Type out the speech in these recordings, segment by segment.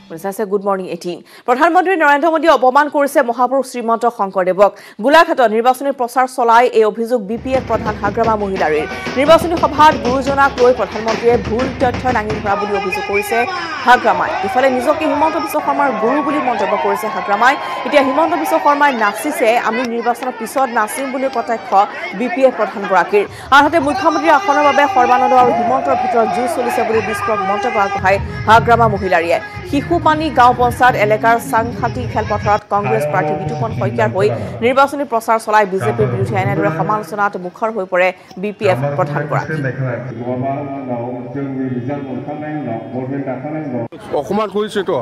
Good morning 18 প্ৰধানমন্ত্ৰী নৰেন্দ্ৰ মোদীয়ে অপমান কৰিছে মহাপুৰুষ শ্ৰীমন্ত শংকৰদেৱক গোলাঘাটত নিৰ্বাচনী প্ৰচাৰ চলাই এই অভিযোগ বিপিএফ প্ৰধান হাগ্ৰামা মহিলাৰীৰ নিৰ্বাচনী সভাত গুৰুজনাক লৈ প্ৰধানমন্ত্ৰীয়ে ভুল তথ্য দাঙি ধৰা বুলি অভিযোগ কৰিছে হাগ্ৰামাই ইফালে নিজকে হিমন্ত বিশ্ব শৰ্মাৰ গুৰু বুলি মন্তব্য কৰিছে হাগ্ৰামাই এতিয়া হিমন্ত বিশ্ব শৰ্মাই নাচিছে আমি নিৰ্বাচনৰ পিছত নাচিম বুলি কটাক্ষ বিপিএফ প্ৰধানগৰাকীৰ আনহাতে মুখ্যমন্ত্ৰীৰ আসনৰ বাবে সৰ্বানন্দ আৰু হিমন্তৰ ভিতৰত যুঁজ চলিছে বুলি বিস্ফোৰক মন্তব্য আগবঢ়ায় হাগ্ৰামা মহিলাৰীয়ে শিশুপানী গাঁও পঞ্চায়ত এলেকাৰ সাংঘাতিক খেলপথাৰত কংগ্ৰেছ প্ৰাৰ্থী বিতুপন শইকীয়াৰ হৈ নিৰ্বাচনী প্ৰচাৰ চলাই বিজেপিৰ বিৰুদ্ধে এনেদৰে সমালোচনাত মুখৰ হৈ পৰে বিপিএফ প্ৰধানগৰাকী অসমান কৰিছেতো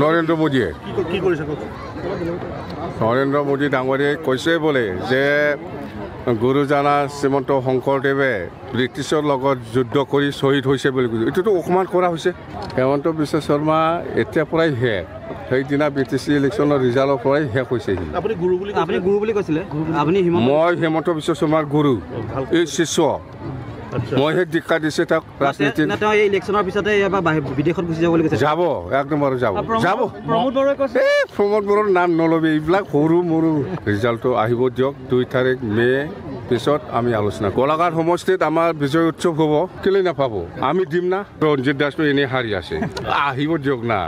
নৰেন্দ্ৰ মোদীয়ে কি কৰিছে নৰেন্দ্ৰ মোদী ডাঙৰীয়াই কৈছে বোলে যে গুৰুজনা শ্ৰীমন্ত শংকৰদেৱে ব্ৰিটিছৰ লগত যুদ্ধ কৰি শ্বহীদ হৈছে বুলি কৈছে এইটোতো অসমান কৰা হৈছে হেমন্ত বিশ্ব শৰ্মা এতিয়া পৰাই শেষ সেইদিনা BTC ইলেকশ্যনৰ ৰিজাল্টৰ পৰাই শেষ হৈছে আপুনি গুৰু বুলি কৈছিলে মই হেমন্ত বিশ্ব শৰ্মাৰ গুৰু এই শিষ্য মই সেই দীক্ষা দিছে তাক ৰাজনীতি ইলেকশ্যনৰ পিছতে বিদেশত গুচি যাব বুলি কৈছে যাব একদম আৰু যাব প্ৰমোদ বড়োৰ নাম নলবি এইবিলাক সৰু মৰু ৰিজাল্টটো আহিব দিয়ক 2 তাৰিখ মে পিছত আমি আলোচনা গোলাঘাট সমষ্টিত আমাৰ বিজয় উৎসৱ হ'ব কেলে নাপাব আমি দিম না ৰঞ্জিত দাসটো এনেই হাৰি আছে আহিব দিয়ক না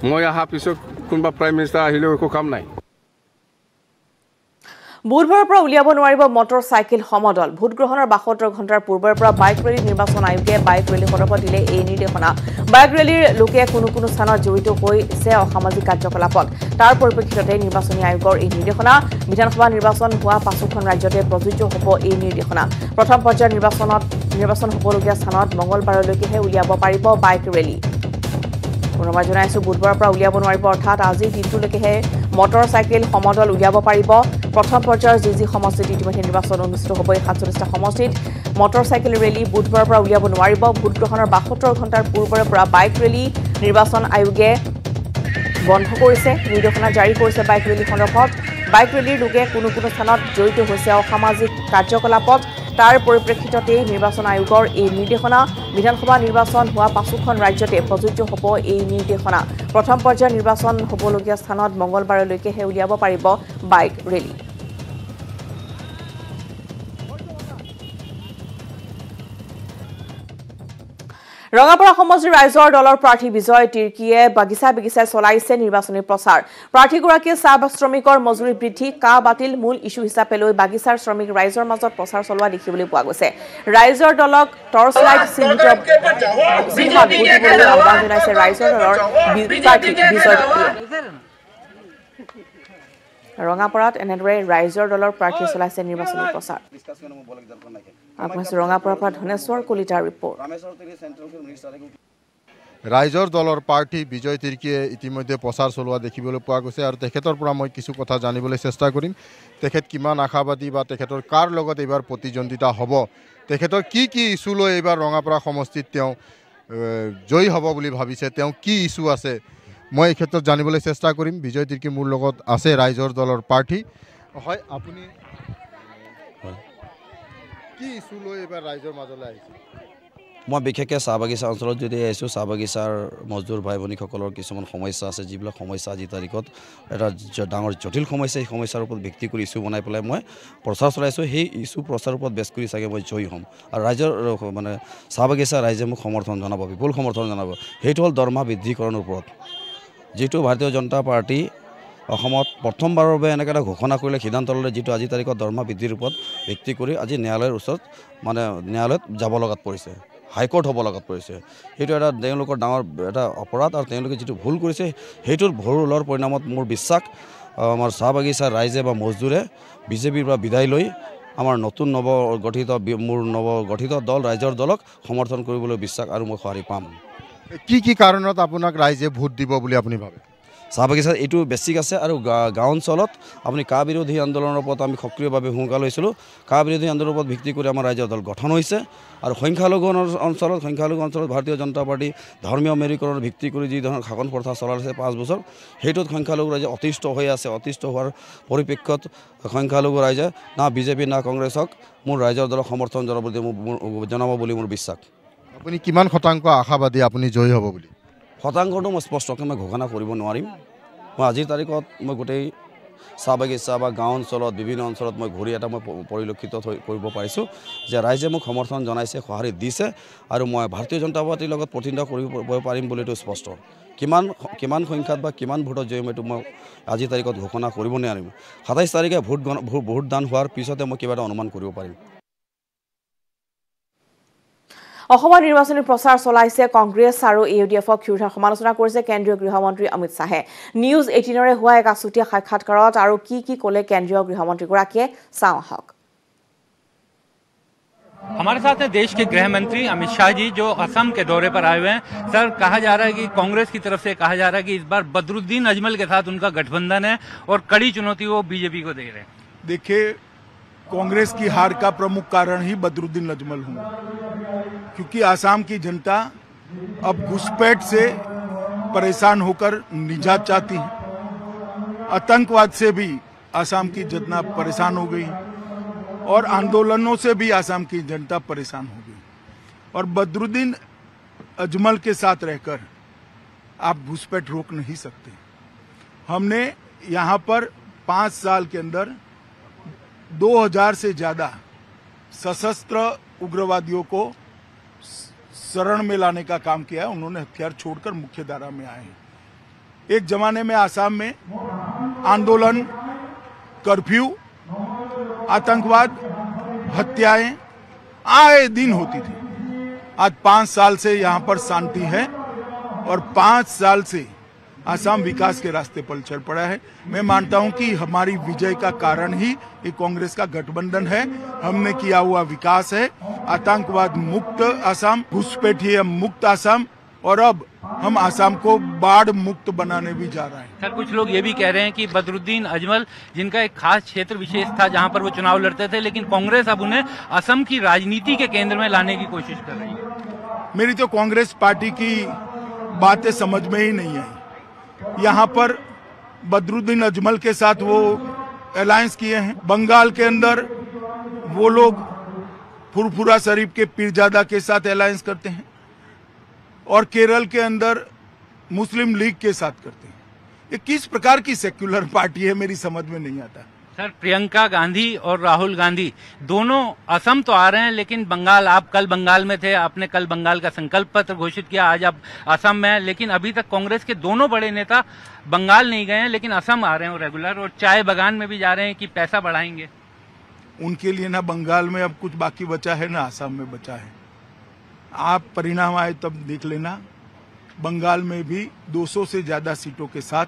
মই অহা পিছত কোনোবা প্ৰাইম মিনিষ্টাৰ আহিলেও একো কাম নাই বুধবাৰৰ পৰা উলিয়াব নোৱাৰিব মটৰ চাইকেল সমদল ভোট গ্ৰহণৰ 72 ঘণ্টাৰ পূৰ্বৰ পৰা বাইক ৰেলী নিৰ্বাচন আয়োগে বাইক ৰেলী সন্দৰ্ভত দিলে এই নিৰ্দেশনা বাইক ৰেলীৰ লোকে কোনো স্থানত জড়িত হৈছে অসামাজিক কাৰ্যকলাপত তাৰ পৰিপ্ৰেক্ষিততে নিৰ্বাচনী আয়োগৰ এই নিৰ্দেশনা বিধানসভা নিৰ্বাচন হোৱা 5খন ৰাজ্যতে প্ৰযোজ্য হ'ব এই নিৰ্দেশনা প্ৰথম পৰ্যায়ৰ নিৰ্বাচন হ'বলগীয়া স্থানত মঙলবাৰলৈকেহে উলিয়াব পাৰিব বাইক ৰেলী পুনৰবাৰ জনাইছো বুধবাৰৰ পৰা উলিয়াব নোৱাৰিব অৰ্থাৎ আজি দিনটোলৈকেহে মটৰ চাইকেল সমদল উলিয়াব পাৰিব প্ৰথম পৰ্যায়ৰ যি সমষ্টিত ইতিমধ্যে নিৰ্বাচন অনুষ্ঠিত হ'ব 47টা সমষ্টিত মটৰ চাইকেল ৰেলী বুধবাৰৰ পৰা উলিয়াব নোৱাৰিব ভোট গ্ৰহণৰ 72 ঘণ্টাৰ পূৰ্বৰে পৰা বাইক ৰেলী নিৰ্বাচন আয়োগে বন্ধ কৰিছে নিৰ্দেশনা জাৰি কৰিছে বাইক ৰেলী সন্দৰ্ভত বাইক ৰেলীৰ লোকে কোনো স্থানত জড়িত হৈছে অসামাজিক কাৰ্যকলাপত তাৰ পৰিপ্ৰেক্ষিততে নিৰ্বাচন আয়োগৰ এই নিৰ্দেশনা বিধানসভা নিৰ্বাচন হোৱা 5খন ৰাজ্যতে প্ৰযোজ্য হ'ব এই নিৰ্দেশনা প্ৰথম পৰ্যায়ৰ নিৰ্বাচন হ'বলগীয়া স্থানত মঙলবাৰলৈকেহে উলিয়াব পাৰিব বাইক ৰেলী ৰঙাপাৰা সমষ্টিৰ ৰাইজৰ দলৰ প্ৰাৰ্থী বিজয় তিৰ্কীয়ে বাগিচাই চলাইছে নিৰ্বাচনী প্ৰচাৰ প্ৰাৰ্থীগৰাকীয়ে চাহ শ্ৰমিকৰ মজুৰি বৃদ্ধি কা বাতিল মূল ইস্যু হিচাপে লৈ বাগিচাৰ শ্ৰমিক ৰাইজৰ মাজত প্ৰচাৰ চলোৱা দেখিবলৈ পোৱা গৈছে ৰাইজৰ দলক টৰ্চ লাইট আহ্বান জনাইছে ৰাইজৰ দলৰ প্ৰাৰ্থী বিজয় তিৰ্কীয়ে ৰঙাপাৰাত এনেদৰে ৰাইজৰ দলৰ প্ৰাৰ্থী চলাইছে নিৰ্বাচনী প্ৰচাৰ আপোনাৰ ৰঙাপাৰাৰ পৰা ধনেশ্বৰ কলিতাৰ ৰিপৰ্ট ৰাইজৰ দলৰ প্ৰাৰ্থী বিজয় তিৰ্কীয়ে ইতিমধ্যে প্ৰচাৰ চলোৱা দেখিবলৈ পোৱা গৈছে আৰু তেখেতৰ পৰা মই কিছু কথা জানিবলৈ চেষ্টা কৰিম তেখেত কিমান আশাবাদী বা তেখেতৰ কাৰ লগত এইবাৰ প্ৰতিদ্বন্দ্বিতা হ'ব তেখেতৰ কি ইস্যু লৈ এইবাৰ ৰঙাপাৰা সমষ্টিত তেওঁ জয়ী হ'ব বুলি ভাবিছে তেওঁ কি ইস্যু আছে মই এই ক্ষেত্ৰত জানিবলৈ চেষ্টা কৰিম বিজয় তিৰ্কী মোৰ লগত আছে ৰাইজৰ দলৰ প্ৰাৰ্থী হয় আপুনি কি ইস্যু লৈ এবাৰ ৰাইজৰ মাজলৈ আহিছে মই বিশেষকৈ চাহ বাগিচা অঞ্চলত যদি আহিছোঁ চাহ বাগিচাৰ মজদুৰ ভাই ভনীসকলৰ কিছুমান সমস্যা আছে যিবিলাক সমস্যা আজি তাৰিখত এটা ডাঙৰ জটিল সমস্যা এই সমস্যাৰ ওপৰত ভিত্তি কৰি ইস্যু বনাই পেলাই মই প্ৰচাৰ চলাইছোঁ সেই ইস্যু প্ৰচাৰৰ ওপৰত বেছ কৰি চাগে মই জয়ী হ'ম আৰু ৰাইজৰ মানে চাহ বাগিচা ৰাইজে মোক সমৰ্থন জনাব বিপুল সমৰ্থন জনাব সেইটো হ'ল দৰমহা বৃদ্ধিকৰণৰ ওপৰত যিটো ভাৰতীয় জনতা পাৰ্টি অসমত প্ৰথমবাৰৰ বাবে এনেকৈ এটা ঘোষণা কৰিলে সিদ্ধান্ত ল'লে যিটো আজি তাৰিখত দৰমহা বৃদ্ধিৰ ওপৰত ভিত্তি কৰি আজি ন্যায়ালয়ৰ ওচৰত মানে ন্যায়ালয়ত যাব লগাত পৰিছে হাইকোৰ্ট হ'ব লগাত পৰিছে সেইটো এটা তেওঁলোকৰ ডাঙৰ এটা অপৰাধ আৰু তেওঁলোকে যিটো ভুল কৰিছে সেইটোৰ ভুলৰ পৰিণামত মোৰ বিশ্বাস আমাৰ চাহ বাগিচাৰ ৰাইজে বা মজদুৰে বিজেপিৰ পৰা বিদায় লৈ আমাৰ নতুন নৱগঠিত দল ৰাইজৰ দলক সমৰ্থন কৰিবলৈ বিশ্বাস আৰু মই সঁহাৰি পাম কি কাৰণত আপোনাক ৰাইজে ভোট দিব বুলি আপুনি ভাবে চাহ বাগিচাত এইটো বেছিক আছে আৰু গাঁও অঞ্চলত আপুনি কা বিৰোধী আন্দোলনৰ ওপৰত আমি সক্ৰিয়ভাৱে ভূমিকা লৈছিলোঁ কা বিৰোধী আন্দোলনৰ ওপৰত ভিত্তি কৰি আমাৰ ৰাইজৰ দল গঠন হৈছে আৰু সংখ্যালঘু অঞ্চলত ভাৰতীয় জনতা পাৰ্টি ধৰ্মীয় মেৰুকৰণৰ ভিত্তি কৰি যি ধৰণৰ শাসন প্ৰথা চলাইছে 5 বছৰ সেইটোত সংখ্যালঘু ৰাইজে অতিষ্ঠ হৈ আছে অতিষ্ঠ হোৱাৰ পৰিপ্ৰেক্ষিতত সংখ্যালঘু ৰাইজে না বিজেপি না কংগ্ৰেছক মোৰ ৰাইজৰ দলক সমৰ্থন জনাব বুলি মোৰ বিশ্বাস আপুনি কিমান শতাংশ আশাবাদী আপুনি জয়ী হ'ব বুলি শতাংশটো মই স্পষ্টকৈ মই ঘোষণা কৰিব নোৱাৰিম। মই আজিৰ তাৰিখত মই গোটেই চাহ বাগিচা বা গাঁও অঞ্চলত বিভিন্ন অঞ্চলত মই ঘূৰি এটা মই পৰিলক্ষিত কৰিব পাৰিছোঁ যে ৰাইজে মোক সমৰ্থন জনাইছে, সঁহাৰি দিছে আৰু মই ভাৰতীয় জনতা পাৰ্টিৰ লগত প্ৰতিদ্বন্দ্বিতা কৰিব পাৰিম বুলিতো স্পষ্ট। কিমান সংখ্যাত বা কিমান ভোটত জয়ম এইটো মই আজিৰ তাৰিখত ঘোষণা কৰিব নোৱাৰিম। 27 তাৰিখে ভোটদান হোৱাৰ পিছতে মই কিবা এটা অনুমান কৰিব পাৰিম। অসমৰ নিৰ্বাচনী প্ৰচাৰ চলাইছে কংগ্ৰেছ আৰু ইউডিএফক ক্ষুদ্ৰ সমালোচনা কৰিছে কেন্দ্ৰীয় গৃহমন্ত্ৰী অমিত শ্বাহে। নিউজ 18ৰে হোৱা এক আছুতীয়া সাক্ষাৎকাৰত আৰু কি ক'লে কেন্দ্ৰীয় গৃহমন্ত্ৰীগৰাকীয়ে চাওঁ আহক। हमारे साथ है देश के गृह मंत्री अमित शाह जी जो असम के दौरे पर आए हुए हैं। सर, कहा जा रहा है कि कांग्रेस की तरफ से कहा जा रहा है कि इस बार बदरुद्दीन अजमल के साथ उनका गठबंधन है और कड़ी चुनौती वो बीजेपी को दे रहे हैं। देखिए, कांग्रेस की हार का प्रमुख कारण ही बदरुद्दीन अजमल हूँ, क्योंकि आसाम की जनता अब घुसपैठ से परेशान होकर निजात चाहती है। आतंकवाद से भी आसाम की जनता परेशान हो गई और आंदोलनों से भी आसाम की जनता परेशान हो गई। और बदरुद्दीन अजमल के साथ रहकर आप घुसपैठ रोक नहीं सकते। हमने यहाँ पर 5 साल के अंदर 2000 से ज्यादा सशस्त्र उग्रवादियों को शरण में लाने का काम किया है। उन्होंने हथियार छोड़कर मुख्यधारा में आए हैं। एक जमाने में आसाम में आंदोलन, कर्फ्यू, आतंकवाद, हत्याएं आए दिन होती थी। आज 5 साल से यहाँ पर शांति है और 5 साल से आसाम विकास के रास्ते पर चल पड़ा है। मैं मानता हूं कि हमारी विजय का कारण ही ये कांग्रेस का गठबंधन है। हमने किया हुआ विकास है। आतंकवाद मुक्त आसाम, घुसपैठिया मुक्त आसाम और अब हम आसाम को बाढ़ मुक्त बनाने भी जा रहे हैं। सर, कुछ लोग ये भी कह रहे हैं कि बदरुद्दीन अजमल जिनका एक खास क्षेत्र विशेष था जहां पर वो चुनाव लड़ते थे, लेकिन कांग्रेस अब उन्हें असम की राजनीति के केंद्र में लाने की कोशिश कर रही है। मेरी तो कांग्रेस पार्टी की बातें समझ में ही नहीं आई। यहाँ पर बदरुद्दीन अजमल के साथ वो अलायंस किए हैं। बंगाल के अंदर वो लोग फुरफुरा शरीफ के पीरजादा के साथ अलायंस करते हैं और केरल के अंदर मुस्लिम लीग के साथ करते हैं। ये किस प्रकार की सेक्युलर पार्टी है, मेरी समझ में नहीं आता। सर, प्रियंका गांधी और राहुल गांधी दोनों असम तो आ रहे हैं, लेकिन बंगाल, आप कल बंगाल में थे, आपने कल बंगाल का संकल्प पत्र घोषित किया, आज आप असम में हैं, लेकिन अभी तक कांग्रेस के दोनों बड़े नेता बंगाल नहीं गए हैं, लेकिन असम आ रहे हैं रेगुलर, और चाय बागान में भी जा रहे हैं कि पैसा बढ़ाएंगे। उनके लिए ना बंगाल में अब कुछ बाकी बचा है ना असम में बचा है। आप परिणाम आए तब देख लेना। बंगाल में भी 200 से ज्यादा सीटों के साथ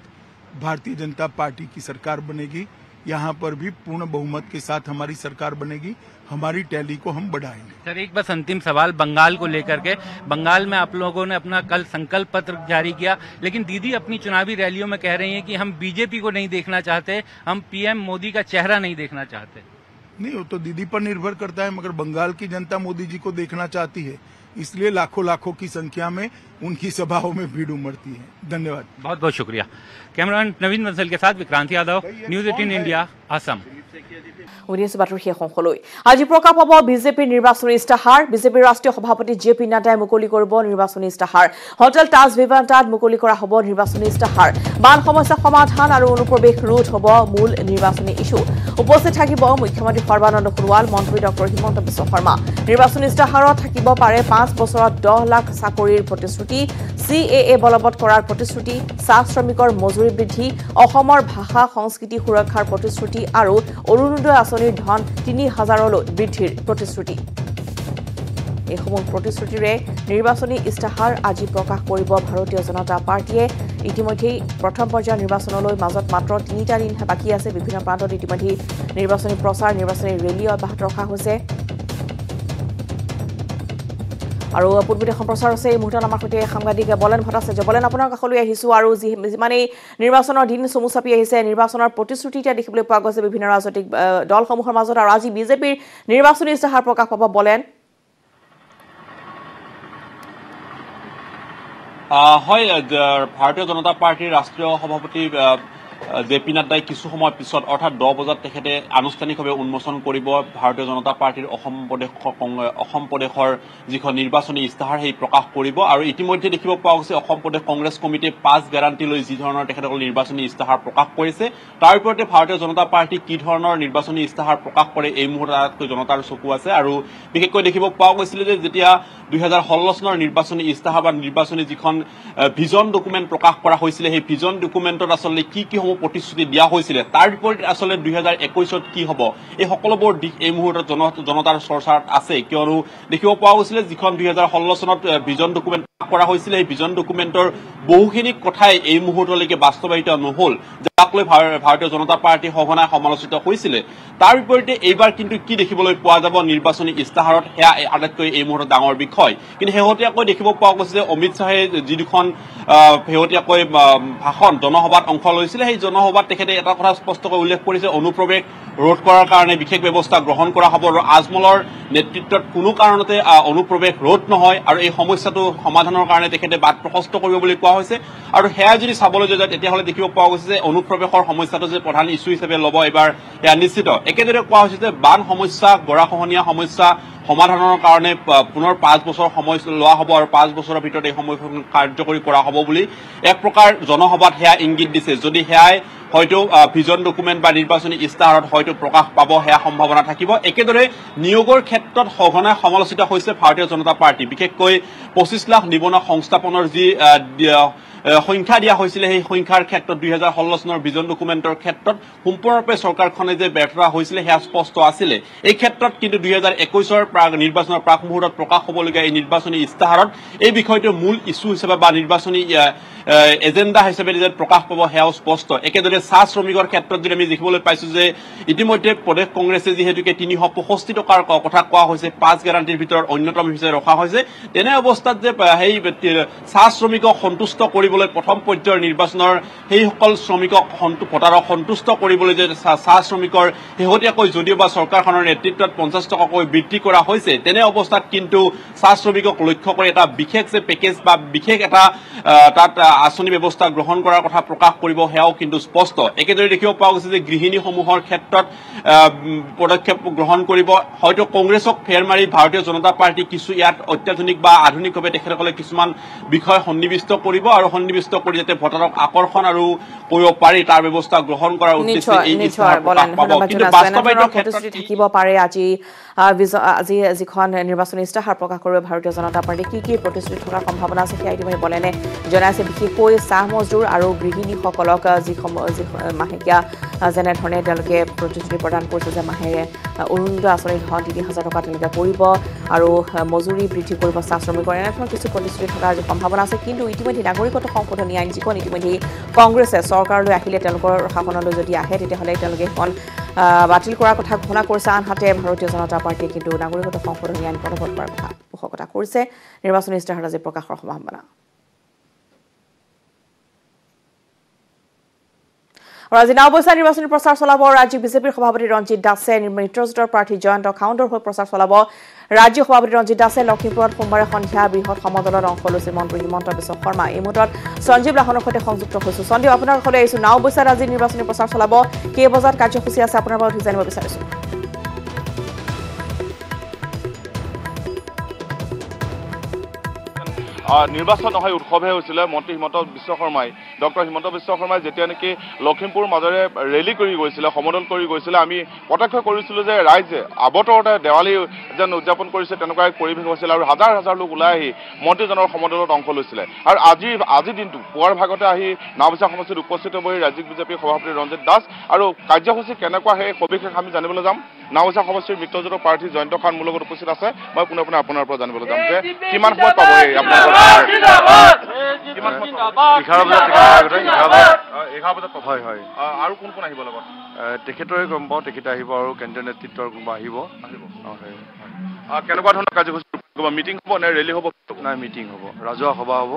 भारतीय जनता पार्टी की सरकार बनेगी। यहाँ पर भी पूर्ण बहुमत के साथ हमारी सरकार बनेगी। हमारी टैली को हम बढ़ाएंगे। सर, एक बस अंतिम सवाल बंगाल को लेकर के। बंगाल में आप लोगों ने अपना कल संकल्प पत्र जारी किया, लेकिन दीदी अपनी चुनावी रैलियों में कह रही हैं कि हम बीजेपी को नहीं देखना चाहते, हम पीएम मोदी का चेहरा नहीं देखना चाहते। नहीं, वो तो दीदी पर निर्भर करता है, मगर बंगाल की जनता मोदी जी को देखना चाहती है, इसलिए लाखों की संख्या में उनकी सभाओं में भीड़ उमड़ती है। धन्यवाद, बहुत बहुत शुक्रिया। कैमरामैन नवीन बंसल के साथ विक्रांत यादव, न्यूज 18 इंडिया, असम। বাতৰি শেষ অংশলৈ আজি প্ৰকাশ পাব বিজেপিৰ নিৰ্বাচনী ইস্তাহাৰ। বিজেপিৰ ৰাষ্ট্ৰীয় সভাপতি জে পি নাড্ডাই মুকলি কৰিব নিৰ্বাচনী ইস্তাহাৰ। হোটেল তাজ ভিভান্তাত মুকলি কৰা হ'ব নিৰ্বাচনী ইস্তাহাৰ। বান সমস্যা সমাধান আৰু অনুপ্ৰৱেশ ৰোধ হ'ব মূল নিৰ্বাচনী ইছ্যু। উপস্থিত থাকিব মুখ্যমন্ত্ৰী সৰ্বানন্দ সোণোৱাল, মন্ত্ৰী ডক্টৰ হিমন্ত বিশ্ব শৰ্মা। নিৰ্বাচনী ইস্তাহাৰত থাকিব পাৰে 5 বছৰত 10 লাখ চাকৰিৰ প্ৰতিশ্ৰুতি, CAA বলবৎ কৰাৰ প্ৰতিশ্ৰুতি, চাহ শ্ৰমিকৰ মজুৰি বৃদ্ধি, অসমৰ ভাষা সংস্কৃতি সুৰক্ষাৰ প্ৰতিশ্ৰুতি আৰু অৰুণোদয় আঁচনিৰ ধন 3000লৈ বৃদ্ধিৰ প্ৰতিশ্ৰুতি। এইসমূহ প্ৰতিশ্ৰুতিৰে নিৰ্বাচনী ইস্তাহাৰ আজি প্ৰকাশ কৰিব ভাৰতীয় জনতা পাৰ্টীয়ে। ইতিমধ্যেই প্ৰথম পৰ্যায়ৰ নিৰ্বাচনলৈ মাজত মাত্ৰ 3টা দিনহে বাকী আছে। বিভিন্ন প্ৰান্তত ইতিমধ্যে নিৰ্বাচনী প্ৰচাৰ, নিৰ্বাচনী ৰেলী অব্যাহত ৰখা হৈছে। আৰু পূৰ্বতে সম্প্ৰচাৰ আছে। এই মুহূৰ্তত আমাৰ সৈতে সাংবাদিক বলেন ভট্টাচাৰ্য। বলেন, আপোনাৰ কাষলৈ আহিছোঁ। আৰু যিমানেই নিৰ্বাচনৰ দিন চমু চাপি আহিছে, নিৰ্বাচনৰ প্ৰতিশ্ৰুতি এতিয়া দেখিবলৈ পোৱা গৈছে বিভিন্ন ৰাজনৈতিক দলসমূহৰ মাজত, আৰু আজি বিজেপিৰ নিৰ্বাচনী ইস্তাহাৰ প্ৰকাশ পাব। বলেন, হয়, ভাৰতীয় জনতা পাৰ্টীৰ ৰাষ্ট্ৰীয় সভাপতি জে পি নাড্ডাই কিছু সময় পিছত অৰ্থাৎ 10 বজাত তেখেতে আনুষ্ঠানিকভাৱে উন্মোচন কৰিব ভাৰতীয় জনতা পাৰ্টিৰ অসম প্ৰদেশৰ যিখন নিৰ্বাচনী ইস্তাহাৰ সেই প্ৰকাশ কৰিব আৰু ইতিমধ্যে দেখিব পোৱা গৈছে অসম প্ৰদেশ কংগ্ৰেছ কমিটিয়ে 5 গ্যাৰাণ্টি লৈ যি ধৰণৰ তেখেতসকল নিৰ্বাচনী ইস্তাহাৰ প্ৰকাশ কৰিছে তাৰ ওপৰতে ভাৰতীয় জনতা পাৰ্টি কি ধৰণৰ নিৰ্বাচনী ইস্তাহাৰ প্ৰকাশ কৰে এই মুহূৰ্তত জনতাৰ চকু আছে আৰু বিশেষকৈ দেখিব পোৱা গৈছিল যে যেতিয়া 2016 চনৰ নিৰ্বাচনী ইস্তাহাৰ বা নিৰ্বাচনী যিখন ভিজন ডকুমেণ্ট প্ৰকাশ কৰা হৈছিল সেই ভিজন ডকুমেণ্টত আসলে কি সমূহ প্ৰতিশ্ৰুতি দিয়া হৈছিল তাৰ বিপৰীতে আসলে 2021ত কি হ'ব এই সকলোবোৰ দিশ এই মুহূৰ্তত জনতাৰ চৰ্চাত আছে কিয়নো দেখিব পোৱা গৈছিল যিখন 2016 চনত ভিজন ডকুমেণ্ট কৰা হৈছিল এই ভিজন ডকুমেণ্টৰ বহুখিনি কথাই এই মুহূৰ্তলৈকে বাস্তৱায়িত নহল যাক লৈ ভাৰতীয় জনতা পাৰ্টি সঘনাই সমালোচিত হৈছিল তাৰ বিপৰীতে এইবাৰ কিন্তু কি দেখিবলৈ পোৱা যাব নিৰ্বাচনী ইস্তাহাৰত হেয়া আটাইতকৈ এই মুহূৰ্তত ডাঙৰ বিষয় কিন্তু শেহতীয়াকৈ দেখিব পোৱা গৈছে যে অমিত শ্বাহে যি দুখন শেহতীয়াকৈ ভাষণ জনসভাত অংশ লৈছিল সেই জনসভাত তেখেতে এটা কথা স্পষ্টকৈ উল্লেখ কৰিছে অনুপ্ৰৱেশ ৰোধ কৰাৰ কাৰণে বিশেষ ব্যৱস্থা গ্ৰহণ কৰা হ'ব আৰু আজমলৰ নেতৃত্বত কোনো কাৰণতে অনুপ্ৰৱেশ ৰোধ নহয় আৰু এই সমস্যাটো সমাধানৰ কাৰণে তেখেতে বাট প্ৰশস্ত কৰিব বুলি কোৱা হৈছে আৰু হেয়া যদি চাবলৈ যায় তেতিয়াহ'লে দেখিব পোৱা গৈছে যে অনুপ্ৰৱেশৰ সমস্যাটো যে প্ৰধান ইছ্যু হিচাপে ল'ব এবাৰ এয়া নিশ্চিত একেদৰে কোৱা হৈছে যে বান সমস্যা গৰাখহনীয়া সমস্যা সমাধানৰ কাৰণে পুনৰ 5 বছৰ সময় লোৱা হ'ব আৰু 5 বছৰৰ ভিতৰত এই সময়খন কাৰ্যকৰী কৰা হ'ব বুলি এক প্ৰকাৰ জনসভাত হেয়া ইংগিত দিছে যদি হেয়াই হয়তো ভিজন ডকুমেণ্ট বা নিৰ্বাচনী ইস্তাহাৰত হয়তো প্ৰকাশ পাব হেয়া সম্ভাৱনা থাকিব একেদৰে নিয়োগৰ ক্ষেত্ৰত সঘনাই সমালোচিত হৈছে ভাৰতীয় জনতা পাৰ্টি বিশেষকৈ 25 লাখ নিবনুৱা সংস্থাপনৰ যি সংখ্যা দিয়া হৈছিল সেই সংখ্যাৰ ক্ষেত্ৰত 2016 চনৰ ভিজন ডকুমেণ্টৰ ক্ষেত্ৰত সম্পূৰ্ণৰূপে চৰকাৰখনে যে ব্যৰ্থতা হৈছিল হেয়া স্পষ্ট আছিল এই ক্ষেত্ৰত কিন্তু 2021ৰ নিৰ্বাচনৰ প্ৰাক মুহূৰ্তত প্ৰকাশ হ'বলগীয়া এই নিৰ্বাচনী ইস্তাহাৰত এই বিষয়টো মূল ইছ্যু হিচাপে বা নিৰ্বাচনী এজেণ্ডা হিচাপে যে প্ৰকাশ পাব হেয়াও স্পষ্ট একেদৰে চাহ শ্ৰমিকৰ ক্ষেত্ৰত যদি আমি দেখিবলৈ পাইছো যে ইতিমধ্যে প্ৰদেশ কংগ্ৰেছে যিহেতুকে 365 টকাৰ কথা কোৱা হৈছে 5 গ্যাৰাণ্টিৰ ভিতৰত অন্যতম হিচাপে ৰখা হৈছে তেনে অৱস্থাত যে সেই চাহ শ্ৰমিকক সন্তুষ্ট কৰিবলৈ প্ৰথম পৰ্যায়ৰ নিৰ্বাচনৰ সেইসকল শ্ৰমিকক ভোটাৰক সন্তুষ্ট কৰিবলৈ যে চাহ শ্ৰমিকৰ শেহতীয়াকৈ যদিও বা চৰকাৰখনৰ নেতৃত্বত 50 টকাকৈ বৃদ্ধি কৰা হৈছে তেনে অৱস্থাত কিন্তু চাহ শ্ৰমিকক লক্ষ্য কৰি এটা বিশেষ যে পেকেজ বা বিশেষ এটা তাত আঁচনি ব্যৱস্থা গ্ৰহণ কৰাৰ কথা প্ৰকাশ কৰিব হেয়াও কিন্তু স্পষ্ট একেদৰে দেখিব পোৱা গৈছে যে গৃহিণীসমূহৰ ক্ষেত্ৰত পদক্ষেপ গ্ৰহণ কৰিব হয়তো কংগ্ৰেছক ফেৰ মাৰি ভাৰতীয় জনতা পাৰ্টি কিছু ইয়াত অত্যাধুনিক বা আধুনিকভাৱে তেখেতসকলে কিছুমান বিষয় সন্নিৱিষ্ট কৰিব আৰু সন্নিৱিষ্ট কৰি যাতে ভোটাৰক আকৰ্ষণ আৰু কৰিব পাৰি তাৰ ব্যৱস্থা গ্ৰহণ কৰাৰ উদ্দেশ্যে এই ইস্তাহাৰ প্ৰকাশ পাব কিন্তু বাস্তৱায়িত ক্ষেত্ৰত থাকিব পাৰে আজি যিখন নিৰ্বাচনী ইস্তাহাৰ প্ৰকাশ কৰিব ভাৰতীয় জনতা পাৰ্টি কি প্ৰতিশ্ৰুতি থকাৰ সম্ভাৱনা আছে সেয়া ইতিমধ্যে বলেনে জনাইছে বিশেষকৈ চাহ মজদুৰ আৰু গৃহিণীসকলক যি মাহেকীয়া যেনেধৰণে তেওঁলোকে প্ৰতিশ্ৰুতি প্ৰদান কৰিছে যে মাহেৰে অৰুণোদয় আঁচনিৰ ধন 3000 টকা তেওঁলোকে কৰিব আৰু মজুৰি বৃদ্ধি কৰিব চাহ শ্ৰমিকৰ এনেধৰণৰ কিছু প্ৰতিশ্ৰুতি থকাৰ যি সম্ভাৱনা আছে কিন্তু ইতিমধ্যে নাগৰিকত্ব সংশোধনী আইন যিখন ইতিমধ্যে কংগ্ৰেছে চৰকাৰলৈ আহিলে তেওঁলোকৰ শাসনলৈ যদি আহে তেতিয়াহ'লে তেওঁলোকে এখন বাতিল কৰাৰ কথা ঘোষণা কৰিছে আনহাতে ভাৰতীয় জনতা পাৰ্টিয়ে কিন্তু নাগৰিকত্ব সংশোধনী আইন বলবৎ কৰাৰ কথা পোষকতা কৰিছে নিৰ্বাচনী ইস্তাহাৰত আজি প্ৰকাশৰ সম্ভাৱনা আৰু আজি নৱবৰ্ষৰ নিৰ্বাচনী প্ৰচাৰ চলাব ৰাজ্যিক বিজেপিৰ সভাপতি ৰঞ্জিত দাসে মিত্ৰজোঁটৰ প্ৰাৰ্থী জয়ন্ত খাউণ্ডৰ হৈ প্ৰচাৰ চলাব ৰাজ্যিক সভাপতি ৰঞ্জিত দাসে লখিমপুৰত সোমবাৰে সন্ধিয়া বৃহৎ সমদলত অংশ লৈছে মন্ত্ৰী হিমন্ত বিশ্ব শৰ্মা এই মুহূৰ্তত সঞ্জীৱ লাহনৰ সৈতে সংযুক্ত হৈছো সঞ্জীৱ আপোনাৰ কাষলৈ আহিছো নৱবৰ্ষৰ আজি নিৰ্বাচনী প্ৰচাৰ চলাব কেই বজাত কাৰ্যসূচী আছে আপোনাৰ পৰা জানিব বিচাৰিছো নিৰ্বাচন নহয় উৎসৱহে হৈছিলে মন্ত্ৰী হিমন্ত বিশ্ব শৰ্মাই ডক্টৰ হিমন্ত বিশ্ব শৰ্মাই যেতিয়া নেকি লখিমপুৰ মাজেৰে ৰেলী কৰি গৈছিলে সমদল কৰি গৈছিলে আমি প্ৰত্যক্ষ কৰিছিলোঁ যে ৰাইজে আৱতৰতে দেৱালী যেন উদযাপন কৰিছে তেনেকুৱা এক পৰিৱেশ হৈছিল আৰু হাজাৰ হাজাৰ লোক ওলাই আহি মন্ত্ৰীজনৰ সমদলত অংশ লৈছিলে আৰু আজিৰ দিনটো পুৱাৰ ভাগতে আহি নাওবৈচা সমষ্টিত উপস্থিত হৈ ৰাজ্যিক বিজেপিৰ সভাপতি ৰঞ্জিত দাস আৰু কাৰ্যসূচী কেনেকুৱা সেই সবিশেষ আমি জানিবলৈ যাম নাওবৈচা সমষ্টিৰ মিত্ৰজোঁটৰ প্ৰাৰ্থী জয়ন্ত খান মোৰ লগত উপস্থিত আছে মই পোনে পোনে আপোনাৰ পৰা জানিবলৈ যাম যে কিমান সময়ত পাব এই আপোনাৰ 11 বজাত হয় হয় আৰু কোন কোন আহিব লগত তেখেতৰে গম পাওঁ তেখেতে আহিব আৰু কেন্দ্ৰীয় নেতৃত্বৰ কোনোবা আহিব কেনেকুৱা ধৰণৰ কাৰ্যসূচী মিটিং হ'ব নে ৰেলী হ'ব নাই মিটিং হ'ব ৰাজহুৱা সভা হ'ব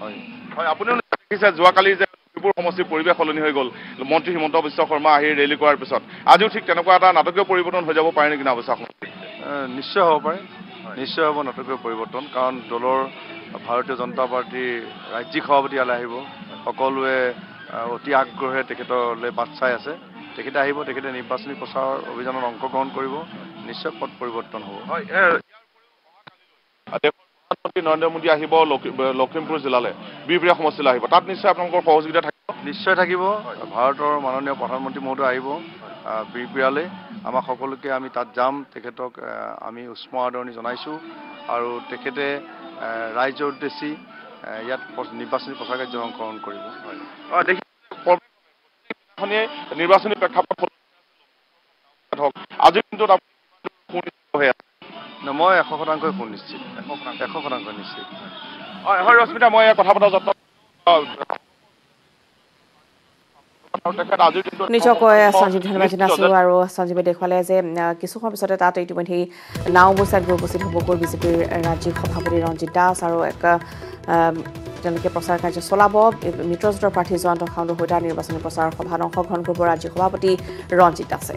হয় হয় আপুনিও দেখিছে যোৱাকালি যে লখিমপুৰ সমষ্টিৰ পৰিৱেশ সলনি হৈ গ'ল মন্ত্ৰী হিমন্ত বিশ্ব শৰ্মা আহি ৰেলী কৰাৰ পিছত আজিও ঠিক তেনেকুৱা এটা নাটকীয় পৰিৱৰ্তন হৈ যাব পাৰে নেকি নাওবৈচা সমষ্টি নিশ্চয় হ'ব পাৰে নিশ্চয় হ'ব নাটকীয় পৰিৱৰ্তন কাৰণ দলৰ ভাৰতীয় জনতা পাৰ্টীৰ ৰাজ্যিক সভাপতি ইয়ালৈ আহিব সকলোৱে অতি আগ্ৰহে তেখেতলৈ বাট চাই আছে তেখেতে আহিব তেখেতে নিৰ্বাচনী প্ৰচাৰ অভিযানত অংশগ্ৰহণ কৰিব নিশ্চয় পথ পৰিৱৰ্তন হ'ব প্ৰধানমন্ত্ৰী নৰেন্দ্ৰ মোদী আহিব লখিমপুৰ জিলালৈ বিহপুৰীয়া সমষ্টিলৈ আহিব তাত নিশ্চয় আপোনালোকৰ সহযোগিতা থাকিব নিশ্চয় থাকিব ভাৰতৰ মাননীয় প্ৰধানমন্ত্ৰী মহোদয় আহিব বিহপুৰীয়ালৈ আমাক সকলোকে আমি তাত যাম তেখেতক আমি উষ্ম আদৰণি জনাইছোঁ আৰু তেখেতে ৰাইজৰ উদ্দেশ্যি ইয়াত নিৰ্বাচনী প্ৰচাৰ কাৰ্যত অংশগ্ৰহণ কৰিব নিৰ্বাচনী প্ৰেক্ষাপট আজিৰ দিনটোত মই 100% সুনিশ্চিত 100% নিশ্চিত হয় ৰশ্মিতা মই কথা পতাৰ যত্ন নিশ্চয়কৈ সঞ্জীৱ ধন্যবাদ জনাইছোঁ আৰু সঞ্জীৱে দেখুৱালে যে কিছু সময়ৰ পিছতে তাত ইতিমধ্যে নাওবৈচাত গৈ উপস্থিত হ'বগৈ বিজেপিৰ ৰাজ্যিক সভাপতি ৰঞ্জিত দাস আৰু তেওঁলোকে প্ৰচাৰ কাৰ্য চলাব মিত্ৰজোঁটৰ প্ৰাৰ্থী জয়ন্ত খাউণ্ডৰ সৈতে নিৰ্বাচনী প্ৰচাৰৰ সভাত অংশগ্ৰহণ কৰিব ৰাজ্যিক সভাপতি ৰঞ্জিত দাসে